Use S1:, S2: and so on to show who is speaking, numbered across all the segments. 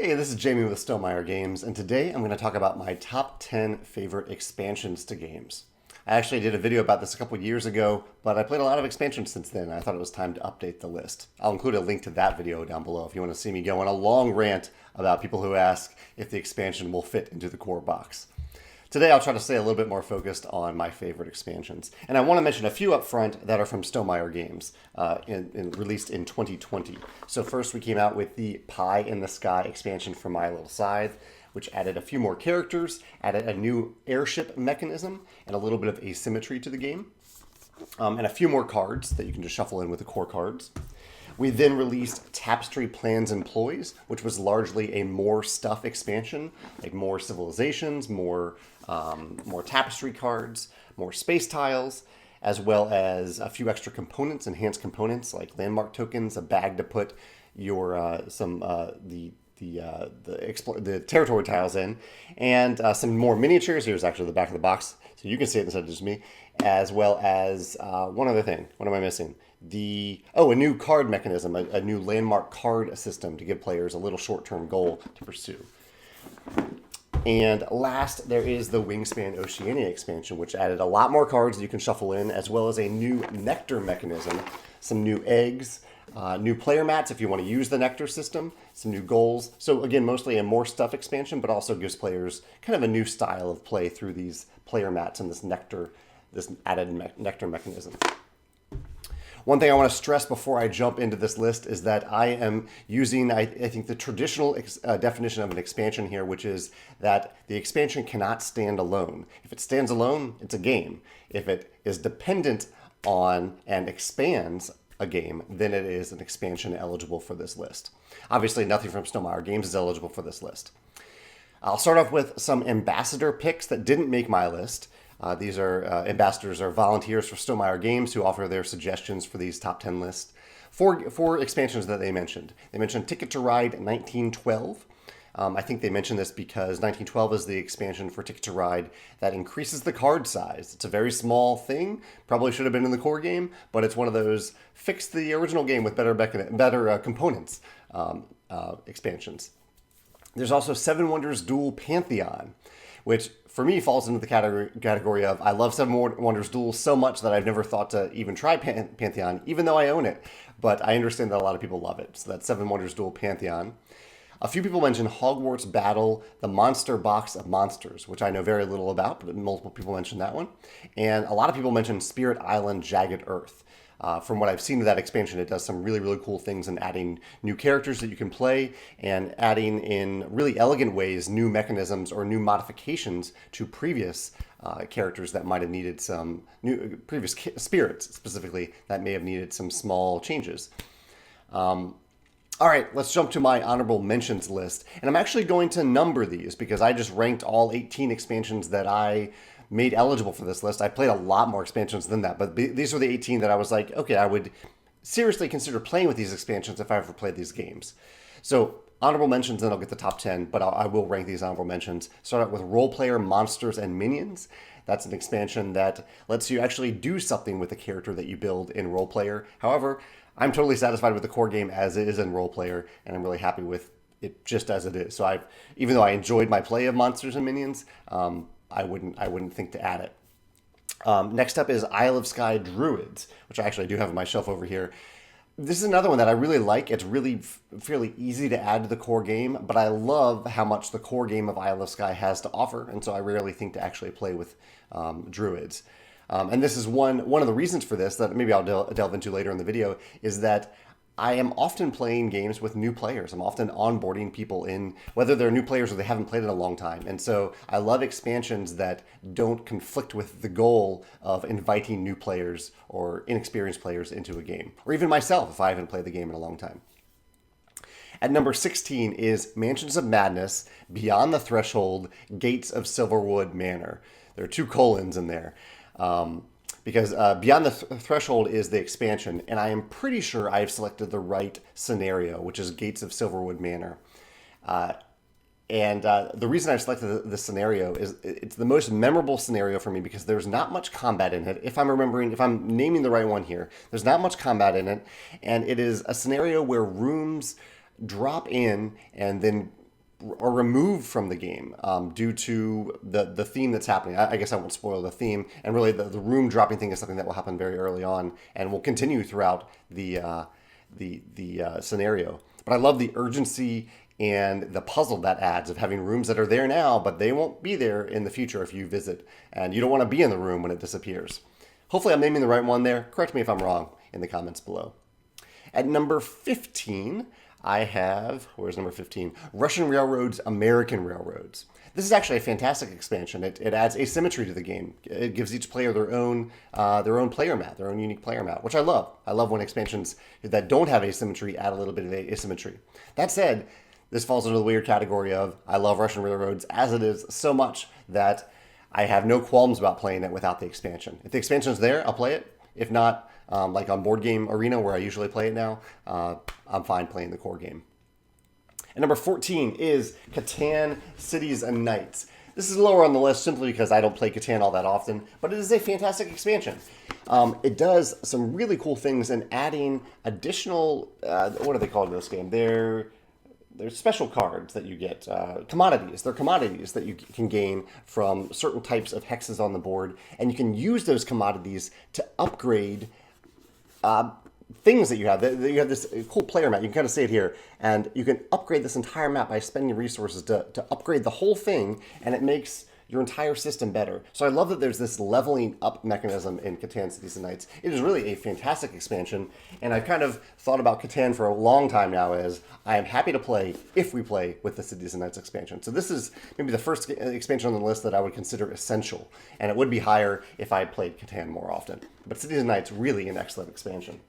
S1: Hey, this is Jamie with Stonemaier Games, and today I'm going to talk about my top 10 favorite expansions to games. I actually did a video about this a couple years ago, but I played a lot of expansions since then, and I thought it was time to update the list. I'll include a link to that video down below if you want to see me go on a long rant about people who ask if the expansion will fit into the core box. Today I'll try to stay a little bit more focused on my favorite expansions. And I want to mention a few up front that are from Stonemaier Games, released in 2020. So first we came out with the Pie in the Sky expansion for My Little Scythe, which added a few more characters, added a new airship mechanism, and a little bit of asymmetry to the game. And a few more cards that you can just shuffle in with the core cards. We then released Tapestry Plans and Ploys, which was largely a more stuff expansion, like more civilizations, more tapestry cards, more space tiles, as well as a few extra components, enhanced components like landmark tokens, a bag to put your the territory tiles in, and some more miniatures. Here's actually the back of the box, so you can see it instead of just me, as well as one other thing. What am I missing? A new card mechanism, a new landmark card system to give players a little short-term goal to pursue. And last, there is the Wingspan Oceania expansion, which added a lot more cards that you can shuffle in, as well as a new nectar mechanism, some new eggs, new player mats if you want to use the nectar system, some new goals. So again, mostly a more stuff expansion, but also gives players kind of a new style of play through these player mats and this added nectar mechanism. One thing I want to stress before I jump into this list is that I am using, I think, the traditional definition of an expansion here, which is that the expansion cannot stand alone. If it stands alone, it's a game. If it is dependent on and expands a game, then it is an expansion eligible for this list. Obviously, nothing from Stonemaier Games is eligible for this list. I'll start off with some ambassador picks that didn't make my list. These are ambassadors or volunteers for Stonemaier Games who offer their suggestions for these top 10 lists. Four expansions that they mentioned. They mentioned Ticket to Ride 1912. I think they mentioned this because 1912 is the expansion for Ticket to Ride that increases the card size. It's a very small thing, probably should have been in the core game, but it's one of those fix the original game with better components expansions. There's also Seven Wonders Duel Pantheon, which for me falls into the category of I love Seven Wonders Duel so much that I've never thought to even try Pantheon, even though I own it. But I understand that a lot of people love it. So that's Seven Wonders Duel Pantheon. A few people mentioned Hogwarts Battle, the Monster Box of Monsters, which I know very little about, but multiple people mentioned that one. And a lot of people mentioned Spirit Island Jagged Earth. From what I've seen of that expansion, it does some really, really cool things in adding new characters that you can play and adding in really elegant ways new mechanisms or new modifications to previous characters that might have needed some new previous spirits specifically that may have needed some small changes. All right, let's jump to my honorable mentions list. And I'm actually going to number these because I just ranked all 18 expansions that I made eligible for this list. I played a lot more expansions than that, but these are the 18 that I was like, okay, I would seriously consider playing with these expansions if I ever played these games. So honorable mentions, then I'll get the top 10, but I will rank these honorable mentions. Start out with Role Player Monsters and Minions. That's an expansion that lets you actually do something with the character that you build in Role Player. However, I'm totally satisfied with the core game as it is in Role Player, and I'm really happy with it just as it is. So even though I enjoyed my play of Monsters and Minions, I wouldn't think to add it. Next up is Isle of Skye Druids, which I actually do have on my shelf over here. This is another one that I really like. It's really fairly easy to add to the core game, but I love how much the core game of Isle of Skye has to offer, and so I rarely think to actually play with Druids. And this is one of the reasons for this that maybe I'll delve into later in the video, is that I am often playing games with new players. I'm often onboarding people in, whether they're new players or they haven't played in a long time. And so I love expansions that don't conflict with the goal of inviting new players or inexperienced players into a game. Or even myself, if I haven't played the game in a long time. At number 16 is Mansions of Madness, Beyond the Threshold, Gates of Silverwood Manor. There are 2 colons in there. Because Beyond the Threshold is the expansion, and I am pretty sure I have selected the right scenario, which is Gates of Silverwood Manor. And the reason I've selected this scenario is it's the most memorable scenario for me because there's not much combat in it. If I'm naming the right one here, there's not much combat in it, and it is a scenario where rooms drop in and then are removed from the game due to the theme that's happening. I guess I won't spoil the theme. And really, the room dropping thing is something that will happen very early on and will continue throughout the scenario. But I love the urgency and the puzzle that adds of having rooms that are there now, but they won't be there in the future if you visit. And you don't want to be in the room when it disappears. Hopefully I'm naming the right one there. Correct me if I'm wrong in the comments below. At number 15, I have, where's number 15? Russian Railroads, American Railroads. This is actually a fantastic expansion. It adds asymmetry to the game. It gives each player their own player map, their own unique player map, which I love. I love when expansions that don't have asymmetry add a little bit of asymmetry. That said, this falls into the weird category of I love Russian Railroads as it is so much that I have no qualms about playing it without the expansion. If the expansion is there, I'll play it. If not, like on Board Game Arena where I usually play it now, I'm fine playing the core game. And number 14 is Catan Cities and Knights. This is lower on the list simply because I don't play Catan all that often, but it is a fantastic expansion. It does some really cool things in adding additional, what are they called in this game? They're special cards that you get, commodities. They're commodities that you can gain from certain types of hexes on the board, and you can use those commodities to upgrade things that you have. You have this cool player map. You can kind of see it here, and you can upgrade this entire map by spending resources to upgrade the whole thing, and it makes your entire system better. So I love that there's this leveling up mechanism in Catan Cities and Knights. It is really a fantastic expansion, and I've kind of thought about Catan for a long time now as I am happy to play if we play with the Cities and Knights expansion. So this is maybe the first expansion on the list that I would consider essential, and it would be higher if I played Catan more often. But Cities and Knights, really an excellent expansion.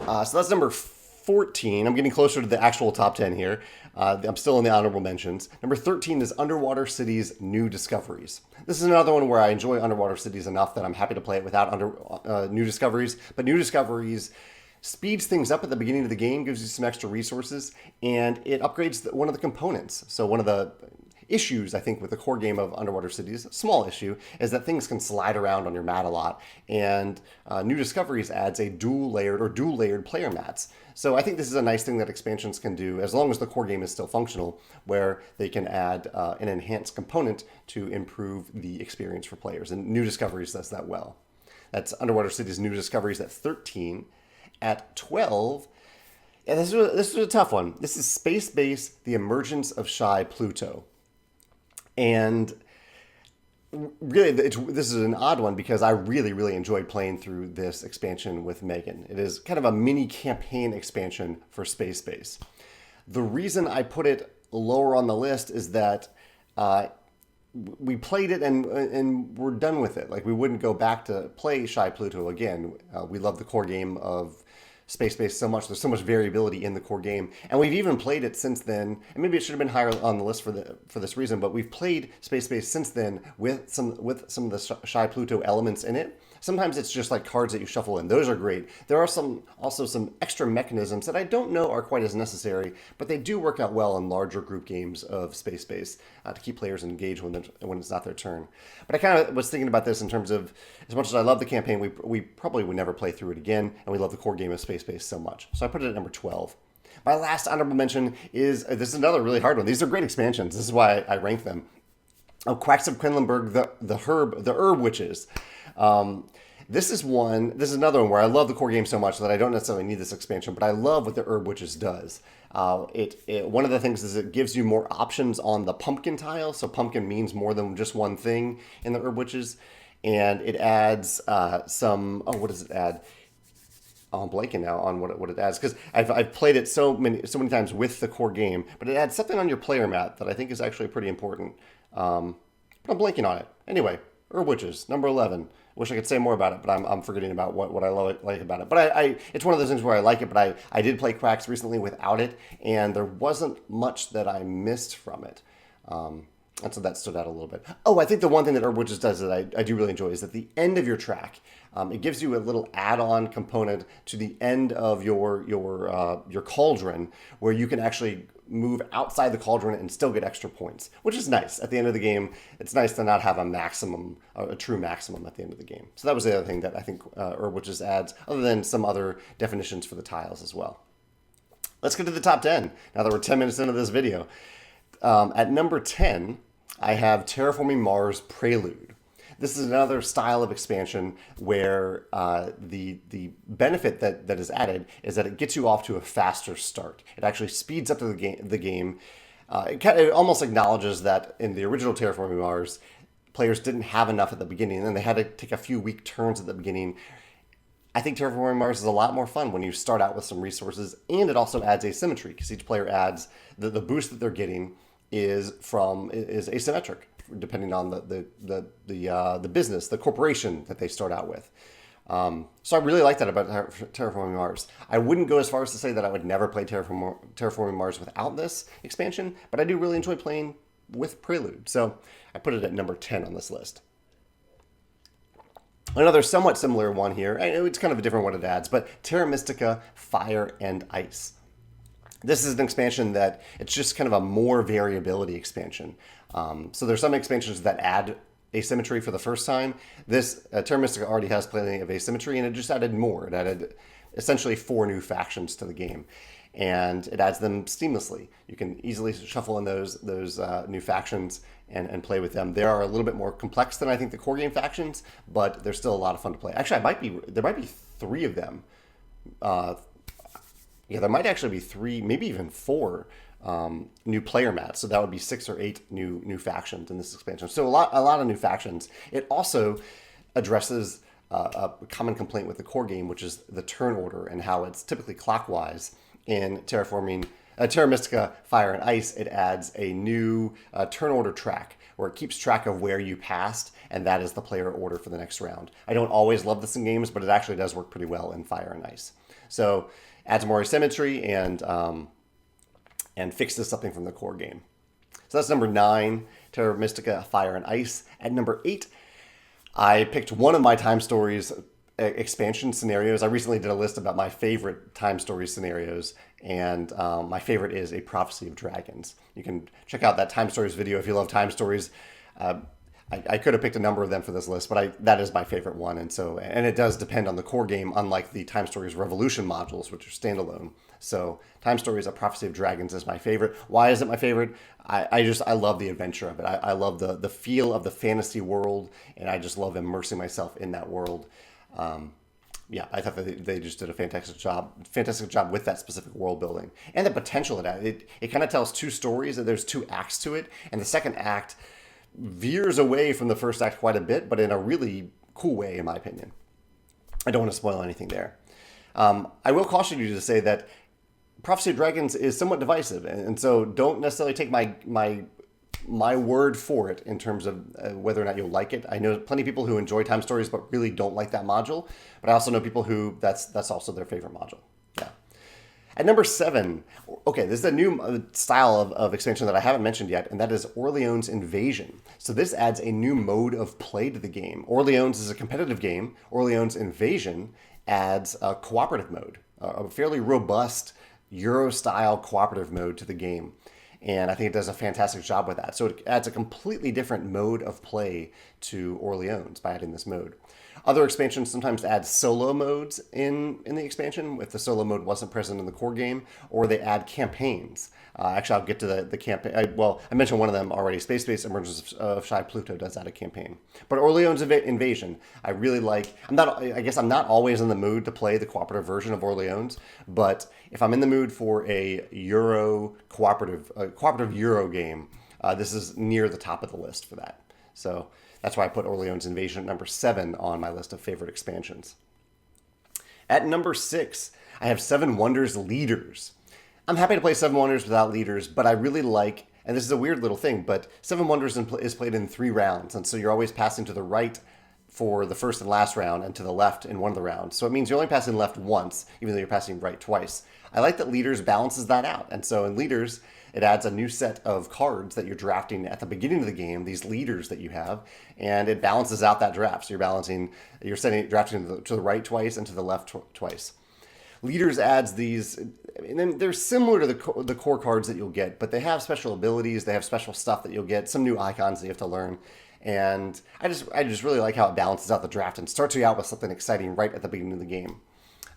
S1: So that's number 14. I'm getting closer to the actual top 10 here. I'm still in the honorable mentions. Number 13 is Underwater Cities New Discoveries. This is another one where I enjoy Underwater Cities enough that I'm happy to play it without New Discoveries. But New Discoveries speeds things up at the beginning of the game, gives you some extra resources, and it upgrades one of the components. So one of the issues, I think, with the core game of Underwater Cities, small issue, is that things can slide around on your mat a lot. And New Discoveries adds a dual-layered player mats. So I think this is a nice thing that expansions can do, as long as the core game is still functional, where they can add an enhanced component to improve the experience for players. And New Discoveries does that well. That's Underwater Cities New Discoveries at 13. At 12, and this was a tough one. This is Space Base, The Emergence of Skye, Pluto. And really, this is an odd one because I really, really enjoyed playing through this expansion with Megan. It is kind of a mini campaign expansion for Space Base. The reason I put it lower on the list is that we played it and we're done with it. Like, we wouldn't go back to play Skye Pluto again. We love the core game of Space Base so much. There's so much variability in the core game, and we've even played it since then. And maybe it should have been higher on the list for this reason. But we've played Space Base since then with some of the Skye Pluto elements in it. Sometimes it's just like cards that you shuffle in. Those are great. There are also some extra mechanisms that I don't know are quite as necessary, but they do work out well in larger group games of Space Base to keep players engaged when it's not their turn. But I kind of was thinking about this in terms of, as much as I love the campaign, we probably would never play through it again, and we love the core game of Space Base so much. So I put it at number 12. My last honorable mention is, this is another really hard one. These are great expansions. This is why I rank them. Quacks of Quedlinburg, the Herb Witches. This is another one where I love the core game so much that I don't necessarily need this expansion, but I love what the Herb Witches does. One of the things is it gives you more options on the pumpkin tile, so pumpkin means more than just one thing in the Herb Witches, and it adds what does it add? Oh, I'm blanking now on what it adds, because I've played it so many times with the core game, but it adds something on your player mat that I think is actually pretty important. But I'm blanking on it. Anyway, Herb Witches, number 11. Wish I could say more about it, but I'm forgetting about what I like about it. But it's one of those things where I like it, but I did play Quacks recently without it, and there wasn't much that I missed from it. And so that stood out a little bit. Oh, I think the one thing that Herb Witches does that I do really enjoy is at the end of your track, it gives you a little add-on component to the end of your cauldron, where you can actually move outside the cauldron and still get extra points, which is nice. At the end of the game, it's nice to not have a true maximum at the end of the game. So that was the other thing that I think Herb Witches adds, other than some other definitions for the tiles as well. Let's get to the top 10, now that we're 10 minutes into this video. At number 10, I have Terraforming Mars Prelude. This is another style of expansion where the benefit that is added is that it gets you off to a faster start. It actually speeds up the game. It almost acknowledges that in the original Terraforming Mars, players didn't have enough at the beginning, and they had to take a few weak turns at the beginning. I think Terraforming Mars is a lot more fun when you start out with some resources, and it also adds asymmetry because each player adds the boost that they're getting is asymmetric depending on the business, the corporation that they start out with. So I really like that about Terraforming Mars. I wouldn't go as far as to say that I would never play Terraforming Mars without this expansion, but I do really enjoy playing with Prelude. So I put it at number 10 on this list. Another somewhat similar one here, I know it's kind of a different one it adds, but Terra Mystica Fire and Ice. This is an expansion that it's just kind of a more variability expansion. So there's some expansions that add asymmetry for the first time. This Terra Mystica already has plenty of asymmetry, and it just added more. It added essentially 4 new factions to the game, and it adds them seamlessly. You can easily shuffle in those new factions and play with them. They are a little bit more complex than I think the core game factions, but they're still a lot of fun to play. Actually, there might be 3 of them. Yeah, there might actually be 3, maybe even 4 new player mats. So that would be 6 or 8 new factions in this expansion. So a lot of new factions. It also addresses a common complaint with the core game, which is the turn order and how it's typically clockwise. In Terra Mystica Fire and Ice, it adds a new turn order track where it keeps track of where you passed, and that is the player order for the next round. I don't always love this in games, but it actually does work pretty well in Fire and Ice. So adds more asymmetry and fixes something from the core game. So that's number 9, Terra Mystica Fire and Ice. At number 8, I picked one of my Time Stories expansion scenarios. I recently did a list about my favorite Time Stories scenarios, and my favorite is A Prophecy of Dragons. You can check out that Time Stories video if you love Time Stories. I could have picked a number of them for this list, but that is my favorite one, and it does depend on the core game, unlike the Time Stories Revolution modules, which are standalone. So Time Stories: A Prophecy of Dragons is my favorite. Why is it my favorite? I love the adventure of it. I love the feel of the fantasy world, and I just love immersing myself in that world. Yeah, I thought that they just did a fantastic job with that specific world building and the potential of that. It kind of tells 2 stories, and there's 2 acts to it, and the second act veers away from the first act quite a bit, but in a really cool way, in my opinion. I don't want to spoil anything there. I will caution you to say that Prophecy of Dragons is somewhat divisive, and so don't necessarily take my word for it in terms of whether or not you'll like it. I know plenty of people who enjoy Time Stories but really don't like that module, but I also know people who that's also their favorite module. Yeah. At number 7, okay, this is a new style of expansion that I haven't mentioned yet, and that is Orleans Invasion. So this adds a new mode of play to the game. Orleans is a competitive game. Orleans Invasion adds a cooperative mode, a fairly robust Euro-style cooperative mode to the game. And I think it does a fantastic job with that. So it adds a completely different mode of play to Orleans by adding this mode. Other expansions sometimes add solo modes in the expansion if the solo mode wasn't present in the core game, or they add campaigns. Actually, I'll get to the campaign. I mentioned one of them already. Space Emergence of Shy Pluto does add a campaign. But Orleans Invasion, I really like. I guess I'm not always in the mood to play the cooperative version of Orleans, but if I'm in the mood for a cooperative Euro game, this is near the top of the list for that. So that's why I put Orleans Invasion at number 7 on my list of favorite expansions. At number 6, I have 7 Wonders Leaders. I'm happy to play 7 Wonders without leaders, but I really like, and this is a weird little thing, but 7 Wonders is played in 3 rounds, and so you're always passing to the right for the first and last round, and to the left in one of the rounds. So it means you're only passing left once, even though you're passing right twice. I like that Leaders balances that out, and so in Leaders, it adds a new set of cards that you're drafting at the beginning of the game, these leaders that you have, and it balances out that draft. So you're drafting to the right twice and to the left twice. Leaders adds these, and then they're similar to the core cards that you'll get, but they have special abilities, they have special stuff that you'll get, some new icons that you have to learn, and I just really like how it balances out the draft and starts you out with something exciting right at the beginning of the game.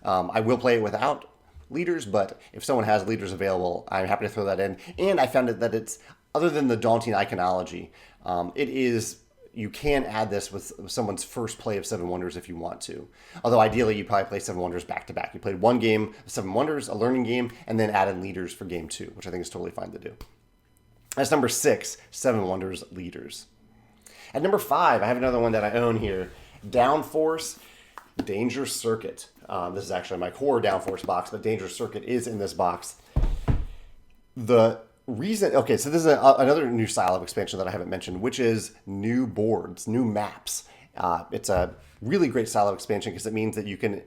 S1: I will play it without leaders, but if someone has leaders available, I'm happy to throw that in. And I found that it's, other than the daunting iconology, you can add this with someone's first play of Seven Wonders if you want to. Although ideally, you probably play Seven Wonders back to back. You played one game of Seven Wonders, a learning game, and then added leaders for game 2, which I think is totally fine to do. That's number 6, Seven Wonders leaders. At number 5, I have another one that I own here, Downforce Danger Circuit. This is actually my core Downforce box, but Danger Circuit is in this box. Okay, so this is another new style of expansion that I haven't mentioned, which is new boards, new maps. It's a really great style of expansion because it means that you can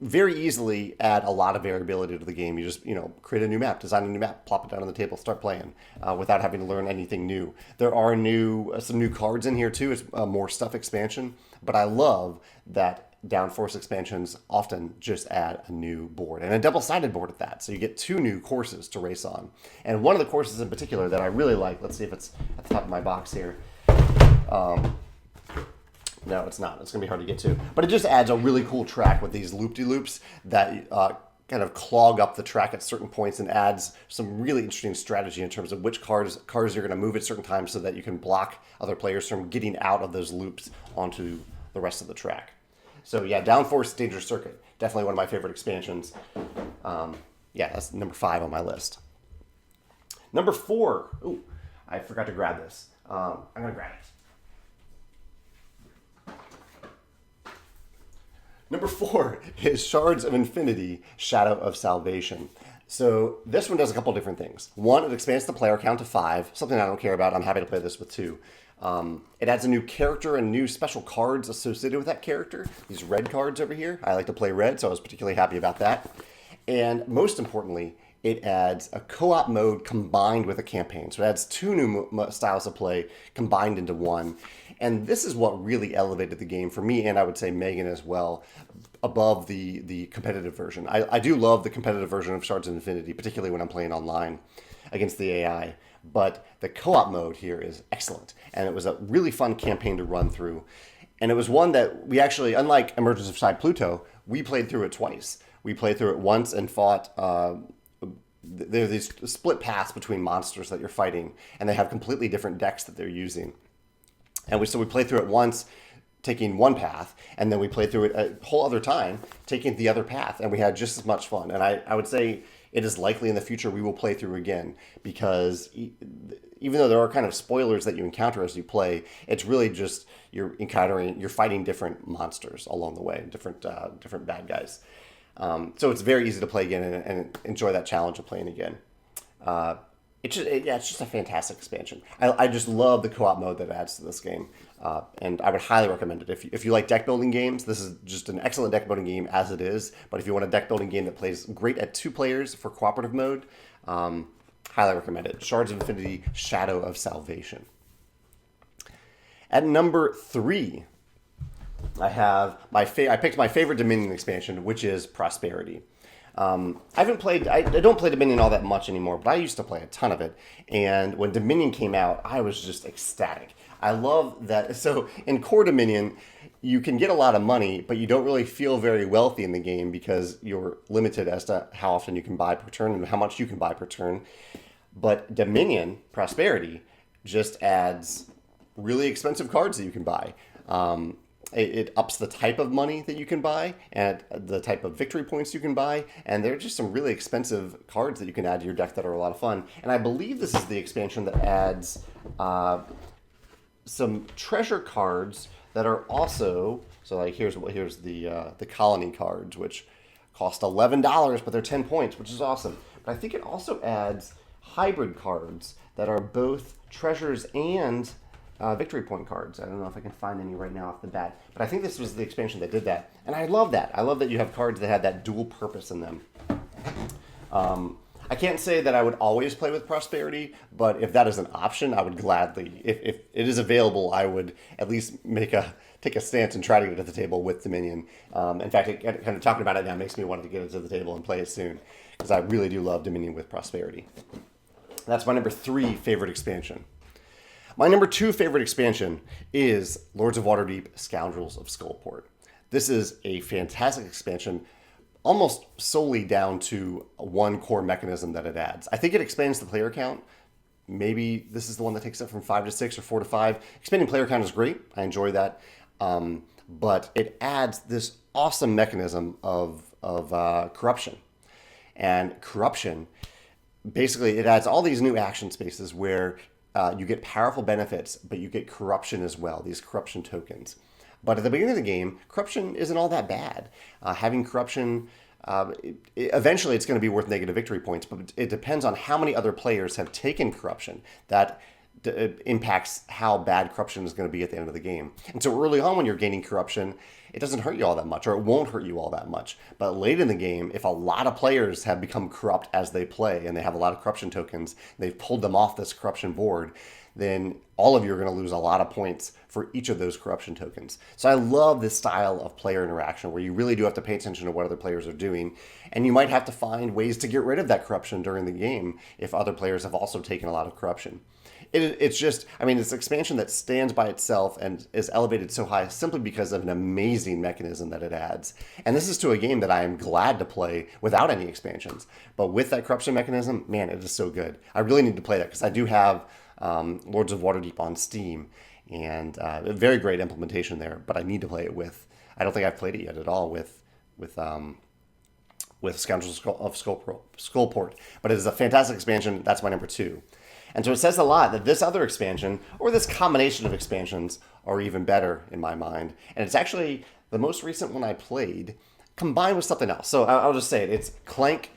S1: very easily add a lot of variability to the game. You just, create a new map, design a new map, plop it down on the table, start playing without having to learn anything new. There are some new cards in here too. It's a more stuff expansion, but I love that Downforce expansions often just add a new board, and a double-sided board at that. So you get 2 new courses to race on. And one of the courses in particular that I really like, let's see if it's at the top of my box here. No, it's not. It's going to be hard to get to. But it just adds a really cool track with these loop-de-loops that kind of clog up the track at certain points and adds some really interesting strategy in terms of which cars you're going to move at certain times so that you can block other players from getting out of those loops onto the rest of the track. So yeah, Downforce Danger Circuit, definitely one of my favorite expansions. That's number 5 on my list. Number 4, ooh, I forgot to grab this. I'm going to grab it. Number 4 is Shards of Infinity, Shadow of Salvation. So this one does a couple different things. One, it expands the player count to 5, something I don't care about. I'm happy to play this with 2. It adds a new character and new special cards associated with that character. These red cards over here. I like to play red, so I was particularly happy about that. And most importantly, it adds a co-op mode combined with a campaign. So it adds 2 new styles of play combined into one. And this is what really elevated the game for me, and I would say Megan as well, above the competitive version. I do love the competitive version of Shards of Infinity, particularly when I'm playing online against the AI. But the co-op mode here is excellent. And it was a really fun campaign to run through. And it was one that we actually, unlike Emergence of Pluto, we played through it twice. We played through it once and fought... there are these split paths between monsters that you're fighting, and they have completely different decks that they're using. And so we played through it once, taking one path, and then we played through it a whole other time, taking the other path, and we had just as much fun. And I would say it is likely in the future we will play through again, because even though there are kind of spoilers that you encounter as you play, it's really just you're fighting different monsters along the way, different bad guys. So it's very easy to play again and enjoy that challenge of playing again. It's just a fantastic expansion. I just love the co-op mode that it adds to this game, and I would highly recommend it. If you like deck building games, this is just an excellent deck building game as it is. But if you want a deck building game that plays great at 2 players for cooperative mode, highly recommend it. Shards of Infinity, Shadow of Salvation. At number 3. I picked my favorite Dominion expansion, which is Prosperity. I don't play Dominion all that much anymore, but I used to play a ton of it. And when Dominion came out, I was just ecstatic. I love that. So in core Dominion, you can get a lot of money, but you don't really feel very wealthy in the game because you're limited as to how often you can buy per turn and how much you can buy per turn. But Dominion, Prosperity, just adds really expensive cards that you can buy. It ups the type of money that you can buy and the type of victory points you can buy. And there are just some really expensive cards that you can add to your deck that are a lot of fun. And I believe this is the expansion that adds some treasure cards that are also... So like here's the colony cards, which cost $11, but they're 10 points, which is awesome. But I think it also adds hybrid cards that are both treasures and... victory point cards. I don't know if I can find any right now off the bat, but I think this was the expansion that did that, and I love that. I love that you have cards that had that dual purpose in them. I can't say that I would always play with Prosperity, but if that is an option, I would gladly, if it is available, I would at least take a stance and try to get to the table with Dominion. In fact, kind of talking about it now makes me want to get it to the table and play it soon, because I really do love Dominion with Prosperity. That's my number 3 favorite expansion. My number 2 favorite expansion is Lords of Waterdeep, Scoundrels of Skullport. This is a fantastic expansion. almost solely down to one core mechanism that it adds. I think it expands the player count. Maybe this is the one that takes it from 5 to 6 or 4 to 5. Expanding player count is great. I enjoy that. But it adds this awesome mechanism of corruption. And corruption, basically, it adds all these new action spaces where you get powerful benefits, but you get corruption as well, these corruption tokens. But at the beginning of the game, corruption isn't all that bad. Having corruption, eventually it's going to be worth negative victory points, but it depends on how many other players have taken corruption. That impacts how bad corruption is going to be at the end of the game. And so early on when you're gaining corruption, it doesn't hurt you all that much, or it won't hurt you all that much. But late in the game, if a lot of players have become corrupt as they play, and they have a lot of corruption tokens, they've pulled them off this corruption board, then all of you are going to lose a lot of points for each of those corruption tokens. So I love this style of player interaction where you really do have to pay attention to what other players are doing, and you might have to find ways to get rid of that corruption during the game if other players have also taken a lot of corruption. It's just, I mean, it's an expansion that stands by itself and is elevated so high simply because of an amazing mechanism that it adds. And this is to a game that I am glad to play without any expansions. But with that corruption mechanism, man, it is so good. I really need to play that because I do have Lords of Waterdeep on Steam, and a very great implementation there. But I need to play it with. I don't think I've played it yet at all with Scoundrels of Skullport. But it is a fantastic expansion. That's my number 2. And so it says a lot that this other expansion, or this combination of expansions, are even better in my mind. And it's actually the most recent one I played, combined with something else. So I'll just say it. It's Clank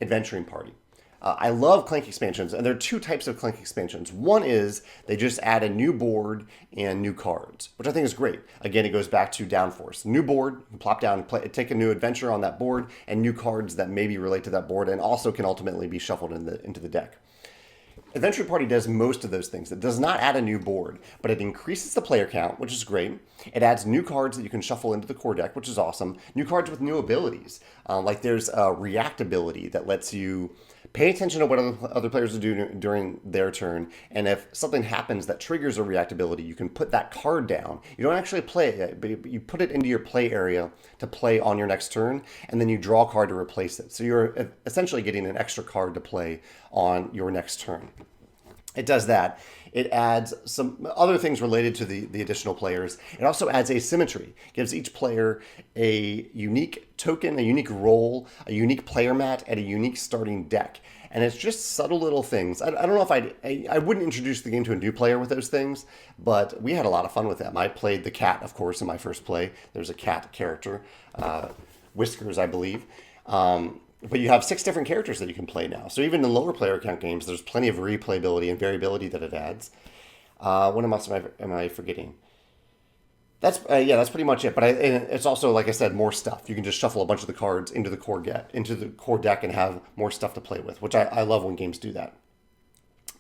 S1: Adventuring Party. I love Clank expansions, and there are 2 types of Clank expansions. One is they just add a new board and new cards, which I think is great. Again, it goes back to downforce. New board, you can plop down, take a new adventure on that board, and new cards that maybe relate to that board, and also can ultimately be shuffled into the deck. Adventure Party does most of those things. It does not add a new board, but it increases the player count, which is great. It adds new cards that you can shuffle into the core deck, which is awesome. New cards with new abilities. Like there's a react ability that lets you pay attention to what other players are doing during their turn. And if something happens that triggers a react ability, you can put that card down. You don't actually play it, but you put it into your play area to play on your next turn, and then you draw a card to replace it. So you're essentially getting an extra card to play on your next turn. It does that. It adds some other things related to the additional players. It also adds asymmetry. It gives each player a unique token, a unique role, a unique player mat, and a unique starting deck. And it's just subtle little things. I don't know if I wouldn't introduce the game to a new player with those things, but we had a lot of fun with them. I played the cat, of course, in my first play. There's a cat character, Whiskers, I believe. But you have 6 different characters that you can play now. So even in lower player count games, there's plenty of replayability and variability that it adds. What else am I forgetting? That's pretty much it. But it's also, like I said, more stuff. You can just shuffle a bunch of the cards into the core deck and have more stuff to play with, which I love when games do that.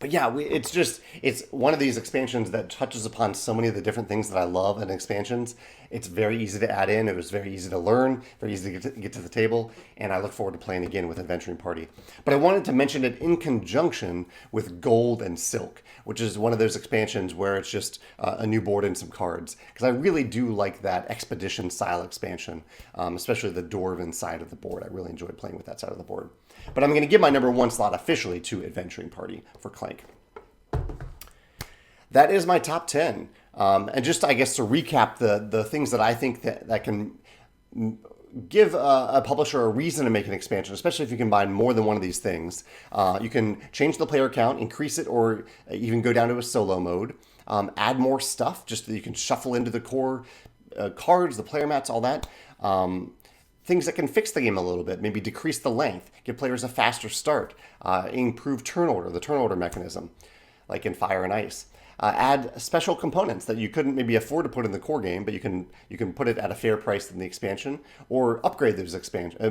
S1: But yeah, it's one of these expansions that touches upon so many of the different things that I love in expansions. It's very easy to add in. It was very easy to learn, very easy to get to the table, and I look forward to playing again with Adventuring Party. But I wanted to mention it in conjunction with Gold and Silk, which is one of those expansions where it's just a new board and some cards. Because I really do like that expedition style expansion, especially the Dwarven side of the board. I really enjoy playing with that side of the board. But I'm going to give my number 1 slot officially to Adventuring Party for Clank. That is my top 10. And just, I guess, to recap the things that I think that can give a publisher a reason to make an expansion, especially if you combine more than one of these things. You can change the player count, increase it, or even go down to a solo mode. Add more stuff, just that you can shuffle into the core cards, the player mats, all that. Things that can fix the game a little bit, maybe decrease the length, give players a faster start, improve turn order, the turn order mechanism, like in Fire and Ice. Add special components that you couldn't maybe afford to put in the core game, but you can put it at a fair price in the expansion, or upgrade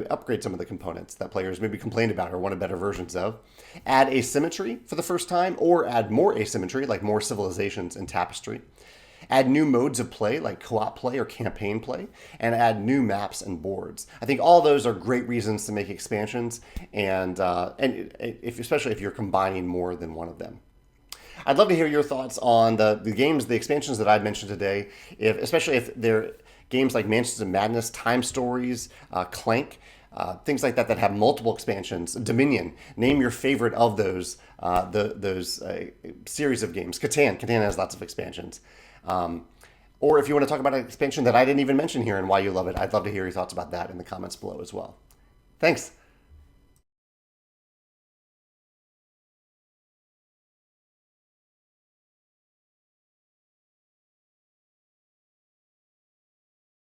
S1: upgrade some of the components that players maybe complained about or wanted better versions of. Add asymmetry for the first time, or add more asymmetry, like more civilizations and Tapestry. Add new modes of play, like co-op play or campaign play, and add new maps and boards. I think all those are great reasons to make expansions, and especially if you're combining more than one of them. I'd love to hear your thoughts on the games, the expansions that I've mentioned today, especially if they're games like Mansions of Madness, Time Stories, Clank. things like that that have multiple expansions. Dominion, name your favorite of those series of games. Catan has lots of expansions. Or if you want to talk about an expansion that I didn't even mention here and why you love it, I'd love to hear your thoughts about that in the comments below as well. Thanks.